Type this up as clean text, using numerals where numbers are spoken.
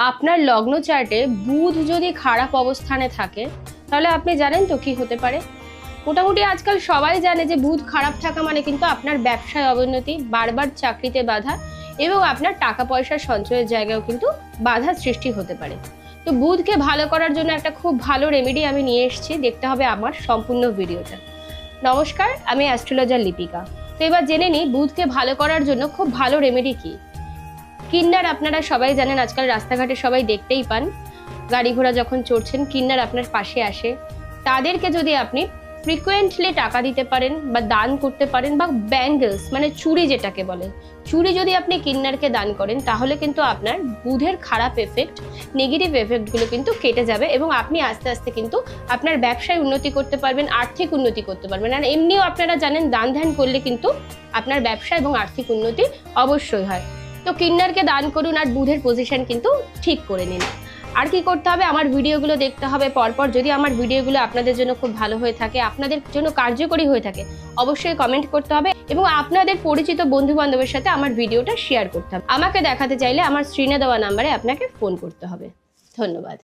আপনার লগ্ন চার্টে বুধ যদি খারাপ অবস্থানে থাকে তাহলে আপনি জানেন তো কি হতে পারে। মোটামুটি আজকাল সবাই জানে যে বুধ খারাপ থাকা মানে কিন্তু আপনার ব্যবসায় অবনতি, বারবার চাকরিতে বাধা এবং আপনার টাকা পয়সার সঞ্চয়ের জায়গায়ও কিন্তু বাধার সৃষ্টি হতে পারে। তো বুধকে ভালো করার জন্য একটা খুব ভালো রেমেডি আমি নিয়ে এসেছি, দেখতে হবে আমার সম্পূর্ণ ভিডিওটা। নমস্কার, আমি অ্যাস্ট্রোলজার লিপিকা। তো এবার জেনে নিই বুধকে ভালো করার জন্য খুব ভালো রেমেডি কি। কিন্নার আপনারা সবাই জানেন, আজকাল রাস্তাঘাটে সবাই দেখতেই পান, গাড়ি ঘোড়া যখন চড়ছেন কিন্নার আপনার পাশে আসে। তাদেরকে যদি আপনি ফ্রিকুয়েন্টলি টাকা দিতে পারেন বা দান করতে পারেন, বা ব্যাঙ্গলস মানে চুড়ি যেটাকে বলে, চুড়ি যদি আপনি কিন্নারকে দান করেন তাহলে কিন্তু আপনার বুধের খারাপ এফেক্ট, নেগেটিভ এফেক্টগুলো কিন্তু কেটে যাবে এবং আপনি আস্তে আস্তে কিন্তু আপনার ব্যবসায় উন্নতি করতে পারবেন, আর্থিক উন্নতি করতে পারবেন। আর এমনিও আপনারা জানেন দান ধ্যান করলে কিন্তু আপনার ব্যবসা এবং আর্থিক উন্নতি অবশ্যই হয়। তো কিন্নারকে দান করুন আর বুধের পজিশন কিন্তু ঠিক করে নিন। আর কি করতে হবে, আমার ভিডিওগুলো দেখতে হবে পরপর। যদি আমার ভিডিওগুলো আপনাদের জন্য খুব ভালো হয়ে থাকে, আপনাদের জন্য কার্যকরী হয়ে থাকে, অবশ্যই কমেন্ট করতে হবে এবং আপনাদের পরিচিত বন্ধু বান্ধবের সাথে আমার ভিডিওটা শেয়ার করতে হবে। আমাকে দেখাতে চাইলে আমার স্ক্রিনে দেওয়া নাম্বারে আপনাকে ফোন করতে হবে। ধন্যবাদ।